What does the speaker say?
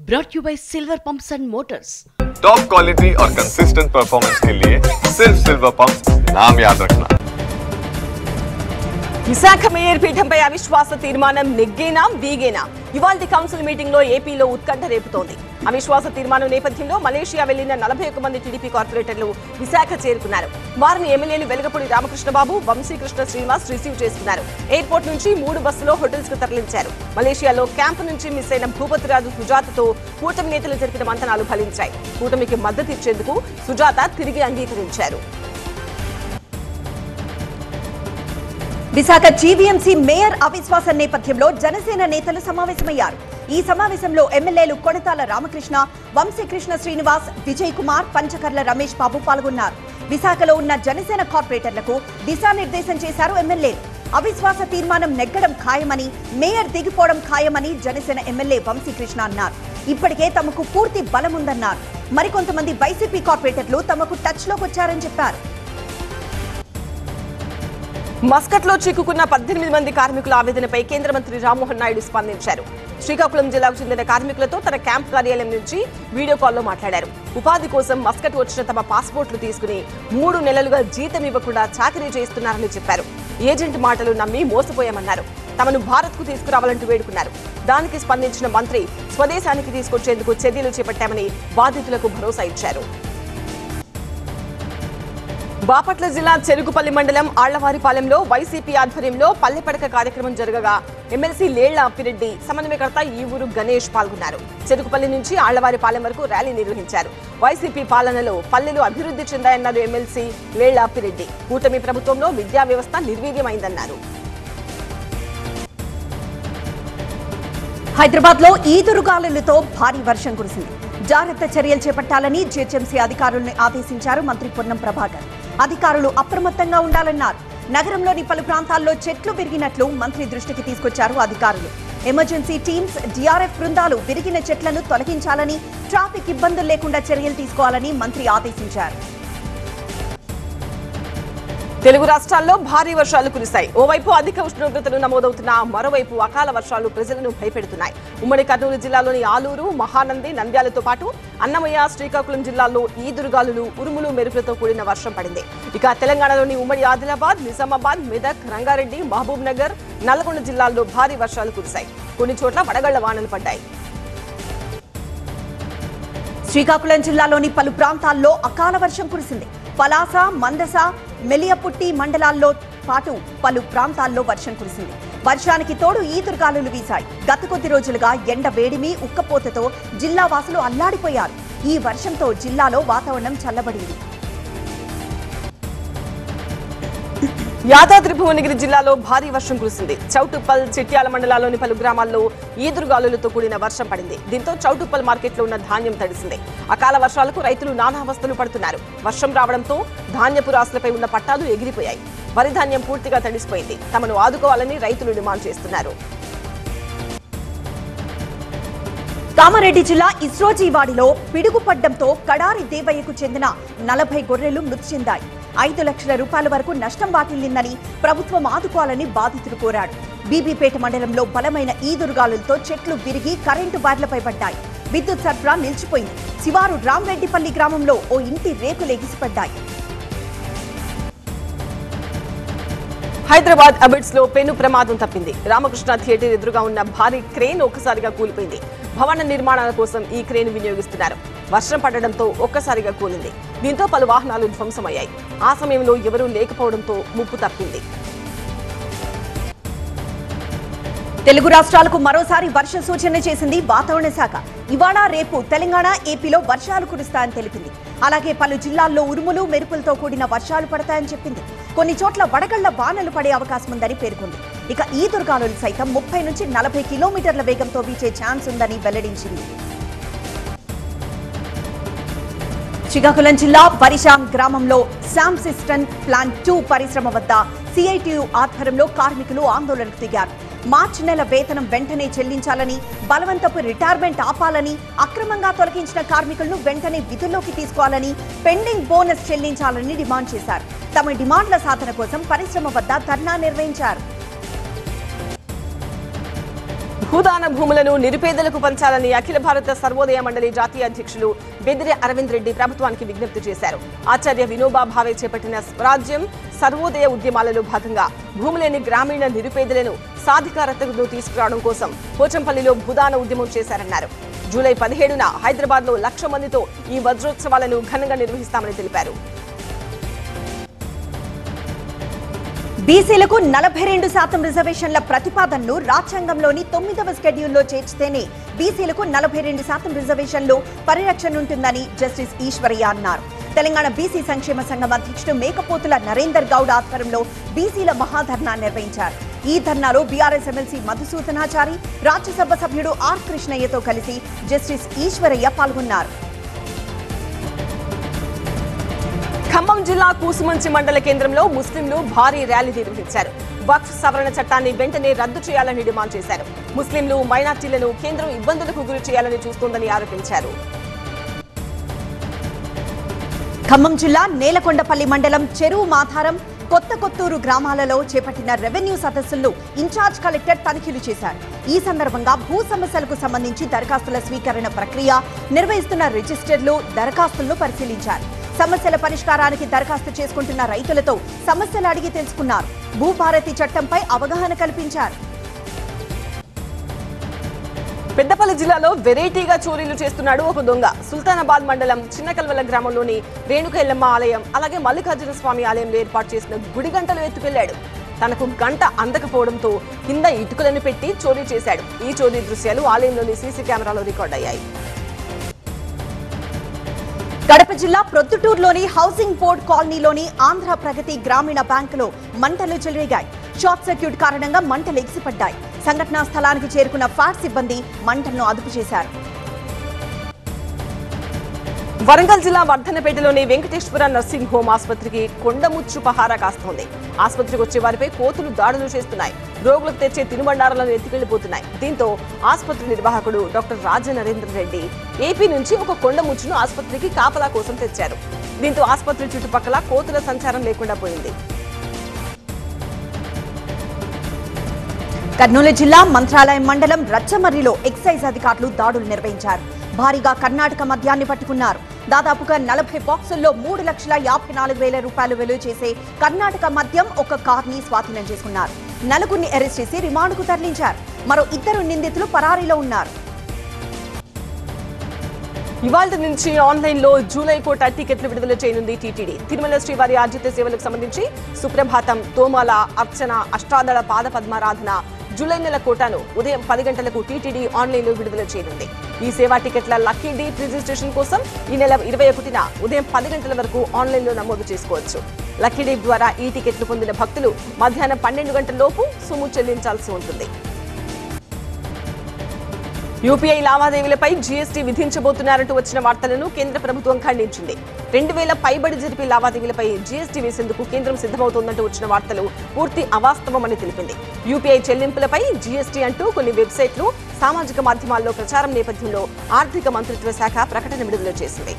brought you by Silver Pumps and Motors. Top quality और consistent performance के लिए सिर्फ सिल्वर पंप्स नाम याद रखना। విశాఖ మేయర్ పీఠంపై అవిశ్వాస తీర్మానం నెగ్గేనా వీగేనా? ఇవాల్టి కౌన్సిల్ మీటింగ్ లో ఏపీలో ఉత్కంఠ రేపుతోంది. అవిశ్వాస తీర్మానం నేపథ్యంలో మలేషియా వెళ్లిన 41 మంది టీడీపీ కార్పొరేటర్లు విశాఖ చేరుకున్నారు. వారిని ఎమ్మెల్యేలు వెలగపూడి రామకృష్ణబాబు, వంశీకృష్ణ శ్రీనివాస్ రిసీవ్ చేసుకున్నారు. ఎయిర్పోర్ట్ నుంచి 3 బస్సులో హోటల్స్ కు తరలించారు. మలేషియాలో క్యాంపు నుంచి మిస్ అయిన భూపతిరాజు సుజాతతో కూటమి నేతలు జరిపిన మంతనాలు ఫలించాయి. కూటమికి మద్దతు ఇచ్చేందుకు సుజాత తిరిగి అంగీకరించారు. విశాఖ జీవీఎంసీ మేయర్ అవిశ్వాస నేపథ్యంలో జనసేన నేతలు సమావేశమయ్యారు. ఈ సమావేశంలో ఎమ్మెల్యేలు కొణతాల రామకృష్ణ, వంశీకృష్ణ శ్రీనివాస్, విజయ్ కుమార్, పంచకర్ల రమేష్ బాబు పాల్గొన్నారు. విశాఖలో ఉన్న జనసేన కార్పొరేటర్లకు దిశానిర్దేశం చేశారు ఎమ్మెల్యేలు. అవిశ్వాస తీర్మానం నెగ్గడం ఖాయమని, మేయర్ దిగిపోవడం ఖాయమని జనసేన ఎమ్మెల్యే వంశీకృష్ణ అన్నారు. ఇప్పటికే తమకు పూర్తి బలం ఉందన్నారు. మరికొంతమంది వైసీపీ కార్పొరేటర్లు తమకు టచ్ లోకి వచ్చారని చెప్పారు. మస్కట్ లో చిక్కుకున్న 18 మంది కార్మికుల ఆవేదనపై కేంద్ర మంత్రి రామ్మోహన్ నాయుడు స్పందించారు. శ్రీకాకుళం జిల్లాకు చెందిన కార్మికులతో తన క్యాంప్ కార్యాలయం నుంచి వీడియో కాల్లో మాట్లాడారు. ఉపాధి కోసం మస్కట్ వచ్చిన తమ పాస్పోర్ట్లు తీసుకుని 3 నెలలుగా జీతం ఇవ్వకుండా చాకరీ చేస్తున్నారని చెప్పారు. ఏజెంట్ మాటలు నమ్మి మోసపోయామన్నారు. తమను భారత్ కు తీసుకురావాలంటూ వేడుకున్నారు. దానికి స్పందించిన మంత్రి స్వదేశానికి తీసుకొచ్చేందుకు చర్యలు చేపట్టామని బాధితులకు భరోసా ఇచ్చారు. బాపట్ల జిల్లా చెరుకుపల్లి మండలం ఆళ్లవారిపాలెంలో వైసీపీ ఆధ్వర్యంలో పల్లెపడక కార్యక్రమం జరగగా ఎమ్మెల్సీ లేళ్ల అప్పిరెడ్డి, సమన్వయకర్త ఈ ఊరు గణేష్ పాల్గొన్నారు. చెరుకుపల్లి నుంచి ఆళ్లవారిపాలెం వరకు ర్యాలీ నిర్వహించారు. వైసీపీ పాలనలో పల్లెలు అభివృద్ధి చెందాయన్నారు ఎమ్మెల్సీ లేళ్ల అప్పిరెడ్డి. కూటమి ప్రభుత్వంలో విద్యా వ్యవస్థ నిర్వీర్యమైందన్నారు. హైదరాబాద్ లో ఈదురుగాలులతో భారీ వర్షం కురిసింది. జాగ్రత్త చర్యలు చేపట్టాలని జీహెచ్ఎంసీ అధికారులను ఆదేశించారు మంత్రి పొన్నం ప్రభాకర్. అధికారులు అప్రమత్తంగా ఉండాలన్నారు. నగరంలోని పలు ప్రాంతాల్లో చెట్లు విరిగినట్లు మంత్రి దృష్టికి తీసుకొచ్చారు అధికారులు. ఎమర్జెన్సీ టీమ్స్, డిఆర్ఎఫ్ బృందాలు విరిగిన చెట్లను తొలగించాలని, ట్రాఫిక్ ఇబ్బందులు లేకుండా చర్యలు తీసుకోవాలని మంత్రి ఆదేశించారు. తెలుగు రాష్ట్రాల్లో భారీ వర్షాలు కురిశాయి. ఓవైపు అధిక ఉష్ణోగ్రతలు నమోదవుతున్నా మరోవైపు అకాల వర్షాలు ప్రజలను భయపెడుతున్నాయి. ఉమ్మడి కర్నూలు జిల్లాలోని ఆలూరు, మహానంది, నంద్యాలతో పాటు అన్నమయ్య, శ్రీకాకుళం జిల్లాల్లో ఈదురుగాలులు, ఉరుములు, మెరుపులతో కూడిన వర్షం పడింది. ఇక తెలంగాణలోని ఉమ్మడి ఆదిలాబాద్, నిజామాబాద్, మెదక్, రంగారెడ్డి, మహబూబ్ నగర్, నల్గొండ జిల్లాల్లో భారీ వర్షాలు కురిశాయి. కొన్ని చోట్ల వడగళ్ల వానలు పడ్డాయి. శ్రీకాకుళం జిల్లాలోని పలు ప్రాంతాల్లో అకాల వర్షం కురిసింది. పలాస, మందస, మెలియపుట్టి మండలాల్లో పాటు పలు ప్రాంతాల్లో వర్షం కురిసింది. వర్షానికి తోడు ఈదురుగాలులు వీశాయి. గత కొద్ది రోజులుగా ఎండ వేడిమి, ఉక్కపోతతో జిల్లా వాసులు అల్లాడిపోయారు. ఈ వర్షంతో జిల్లాలో వాతావరణం చల్లబడింది. యాదాద్రి భువనగిరి జిల్లాలో భారీ వర్షం కురిసింది. చౌటుప్పల్, చిట్యాల మండలాల్లోని పలు గ్రామాల్లో ఈదురుగాలులతో కూడిన వర్షం పడింది. దీంతో చౌటుప్పల్ మార్కెట్లో ఉన్న ధాన్యం తడిసింది. అకాల వర్షాలకు రైతులు నానావస్థలు పడుతున్నారు. వర్షం రావడంతో ధాన్యపు రాసులపై ఉన్న పట్టాలు ఎగిరిపోయాయి. వరి ధాన్యం పూర్తిగా తడిసిపోయింది. తమను ఆదుకోవాలని రైతులు డిమాండ్ చేస్తున్నారు. కామారెడ్డి జిల్లా ఇస్రోజీవాడిలో పిడుగుపడ్డంతో కడారి దేవయ్యకు చెందిన 40 గొర్రెలు మృతి చెందాయి. 5 లక్షల రూపాయల వరకు నష్టం వాటిల్లిందని ప్రభుత్వం ఆదుకోవాలని బాధితులు కోరాడు. బీబీపేట మండలంలో బలమైన ఈదురుగాలులతో చెట్లు విరిగి కరెంటు వైర్లపై పడ్డాయి. విద్యుత్ సరఫరా నిలిచిపోయింది. శివారు రామరెడ్డిపల్లి గ్రామంలో ఓ ఇంటి రేకులు ఎగిసిపడ్డాయి. హైదరాబాద్ అబిడ్స్ లో పెను ప్రమాదం తప్పింది. రామకృష్ణ థియేటర్ ఎదురుగా ఉన్న భారీ క్రేన్ ఒక్కసారిగా కూలిపోయింది. భవన నిర్మాణాల కోసం ఈ క్రేన్ వినియోగిస్తున్నారు. వర్షం పడడంతో ఒక్కసారిగా కూలింది. దీంతో పలు వాహనాలు ధ్వంసమయ్యాయి. ఆ సమయంలో ఎవరూ లేకపోవడంతో ముప్పు తప్పింది. తెలుగు రాష్ట్రాలకు మరోసారి వర్ష సూచన చేసింది వాతావరణ శాఖ. ఇవాళ, రేపు తెలంగాణ, ఏపీలో వర్షాలు కురుస్తాయని తెలిపింది. అలాగే పలు జిల్లాల్లో ఉరుములు, మెరుపులతో కూడిన వర్షాలు పడతాయని చెప్పింది. కొన్ని చోట్ల వడగళ్ల వానలు పడే అవకాశం ఉందని పేర్కొంది. ఇక ఈదురుగాలులు సైతం 30 నుంచి 40 కిలోమీటర్ల వేగంతో వీచే ఛాన్స్ ఉందని వెల్లడించింది. శ్రీకాకుళం జిల్లా వరిషాం గ్రామంలో శాంసిస్టన్ ప్లాంట్ 2 పరిశ్రమ వద్ద సిఐటియు ఆధ్వర్యంలో కార్మికులు ఆందోళనకు దిగారు. మార్చి నెల వేతనం వెంటనే చెల్లించాలని, బలవంతపు రిటైర్మెంట్ ఆపాలని, అక్రమంగా తొలగించిన కార్మికులను వెంటనే విధుల్లోకి తీసుకోవాలని, పెండింగ్ బోనస్ చెల్లించాలని డిమాండ్ చేశారు. తమ డిమాండ్ల సాధన కోసం పరిశ్రమ వద్ద ధర్నా నిర్వహించారు. భూదాన భూములను నిరుపేదలకు పంచాలని అఖిల భారత సర్వోదయ మండలి జాతీయ అధ్యక్షులు బెదిరి అరవింద్ రెడ్డి ప్రభుత్వానికి విజ్ఞప్తి చేశారు. ఆచార్య వినోబా భావే చేపట్టిన స్వరాజ్యం సర్వోదయ ఉద్యమాలలో భాగంగా భూములేని గ్రామీణ నిరుపేదలను సాధికారతకు తీసుకురావడం కోసం పోచంపల్లిలో భూదాన ఉద్యమం చేశారన్నారు. జూలై 17న హైదరాబాద్ లో 1,00,000 మందితో ఈ వజ్రోత్సవాలను ఘనంగా నిర్వహిస్తామని తెలిపారు. బీసీలకు 42% రిజర్వేషన్ల ప్రతిపాదనను రాజ్యాంగంలోని 9వ షెడ్యూల్లో చేర్చితేనే బీసీలకు 42% రిజర్వేషన్లు పరిరక్షణ ఉంటుందని జస్టిస్ ఈశ్వరయ్య అన్నారు. తెలంగాణ బీసీ సంక్షేమ సంఘం అధ్యక్షుడు మేకపోతుల నరేందర్ గౌడ్ ఆధ్వర్యంలో బీసీల మహాధర్నా నిర్వహించారు. ఈ ధర్నాలో బీఆర్ఎస్ ఎమ్మెల్సీ మధుసూదనాచారి, రాజ్యసభ సభ్యుడు ఆర్ కృష్ణయ్యతో కలిసి జస్టిస్ ఈశ్వరయ్య పాల్గొన్నారు. ఖమ్మం జిల్లా కూసుమంచి మండల కేంద్రంలో ముస్లింలు భారీ ర్యాలీ నిర్వహించారు. వక్ఫ్ సవరణ చట్టాన్ని వెంటనే రద్దు చేయాలని డిమాండ్ చేశారు. ముస్లింలు, మైనార్టీలను కేంద్రం ఇబ్బందులకు గురి చేయాలని చూస్తోందని ఆరోపించారు. ఖమ్మం జిల్లా నేలకొండపల్లి మండలం చెరువు మాధారం, కొత్త కొత్తూరు గ్రామాలలో చేపట్టిన రెవెన్యూ సదస్సులను ఇన్ఛార్జ్ కలెక్టర్ తనిఖీలు చేశారు. ఈ సందర్భంగా భూ సమస్యలకు సంబంధించి దరఖాస్తుల స్వీకరణ ప్రక్రియ, నిర్వహిస్తున్న రిజిస్టర్లు, దరఖాస్తులను పరిశీలించారు. సమస్యల పరిష్కారానికి దరఖాస్తు చేసుకుంటున్న రైతులతో సమస్యలు అడిగి తెలుసుకున్నారు. భూభారతి చట్టంపై అవగాహన కల్పించారు. పెద్దపల్లి జిల్లాలో వెరైటీగా చోరీలు చేస్తున్నాడు ఒక దొంగ. సుల్తానాబాద్ మండలం చిన్నకల్వల గ్రామంలోని రేణుక ఎల్లమ్మ ఆలయం, అలాగే మల్లికార్జున స్వామి ఆలయంలో ఏర్పాటు చేసిన గుడి గంటలు ఎత్తుకెళ్లాడు. తనకు గంట అందకపోవడంతో కింద ఇటుకలను పెట్టి చోరీ చేశాడు. ఈ చోరీ దృశ్యాలు ఆలయంలోని సీసీ కెమెరాలో రికార్డ్ అయ్యాయి. కడప జిల్లా ప్రొద్దుటూరులోని హౌసింగ్ బోర్డ్ కాలనీలోని ఆంధ్ర ప్రగతి గ్రామీణ బ్యాంకులో మంటలు చెలరేగాయి. షార్ట్ సర్క్యూట్ కారణంగా మంటలు ఎగిసిపడ్డాయి. సంఘటనా స్థలానికి చేరుకున్న ఫైర్ సిబ్బంది మంటలను అదుపు చేశారు. వరంగల్ జిల్లా వర్ధనపేటలోని వెంకటేశ్వర నర్సింగ్ హోమ్ ఆసుపత్రికి కొండముచ్చు పహారా కాస్తోంది. ఆసుపత్రికి వచ్చే వారిపై కోతులు దాడులు చేస్తున్నాయి. రోగులకు తెచ్చే తినుబండారాలను ఎత్తుకెళ్లిపోతున్నాయి. దీంతో ఆసుపత్రి నిర్వాహకుడు డాక్టర్ రాజనరేంద్ర రెడ్డి ఏపీ నుంచి ఒక కొండముచ్చును ఆసుపత్రికి కాపలా కోసం తెచ్చారు. దీంతో ఆసుపత్రి చుట్టుపక్కల కోతుల సంచారం లేకుండా పోయింది. కర్నూలు జిల్లా మంత్రాలయం మండలం రచ్చమర్రిలో ఎక్సైజ్ అధికారులు దాడులు నిర్వహించారు. భారీగా కర్ణాటక మద్యాన్ని పట్టుకున్నారు. దాదాపుగా 40 బాక్సుల్లో 3,54,000 రూపాయలు విలువ చేసే కర్ణాటక మద్యం ఒక కార్ని స్వాధీనం చేసుకున్నారు. నలుగురిని అరెస్ట్ చేసి రిమాండ్కు తరలించారు. మరో 2 నిందితులు పరారీలో ఉన్నారు. ఇవాళ నుంచి ఆన్లైన్ లో జూలై కోట టికెట్లు విడుదల చేయనుంది టీటీడీ. తిరుమల శ్రీవారి ఆర్జిత సేవలకు సంబంధించి సుప్రభాతం, తోమాల, అర్చన, అష్టాదళ పాద పద్మారాధన, జూలై నెల కోటాను ఉదయం 10 గంటలకు టీటీడీ ఆన్లైన్ లో విడుదల చేయనుంది. ఈ సేవా టికెట్ల లక్కీ డీప్ రిజిస్ట్రేషన్ కోసం ఈ నెల 21న ఉదయం 10 గంటల వరకు ఆన్లైన్ లో నమోదు చేసుకోవచ్చు. లక్కీ డీప్ ద్వారా ఈ టికెట్లు పొందిన భక్తులు మధ్యాహ్నం 12 గంటల లోపు సొమ్ము చెల్లించాల్సి ఉంటుంది. యూపీఐ లావాదేవీలపై జీఎస్టీ విధించబోతున్నారంటూ వచ్చిన వార్తలను కేంద్ర ప్రభుత్వం ఖండించింది. 2,000 పైబడి జరిపే లావాదేవీలపై జీఎస్టీ వేసేందుకు కేంద్రం సిద్ధమవుతోందంటూ వచ్చిన వార్తలు పూర్తి అవాస్తవమని తెలిపింది. యూపీఐ చెల్లింపులపై జీఎస్టీ అంటూ కొన్ని వెబ్సైట్లు, సామాజిక మాధ్యమాల్లో ప్రచారం నేపథ్యంలో ఆర్థిక మంత్రిత్వ శాఖ ప్రకటన విడుదల చేసింది.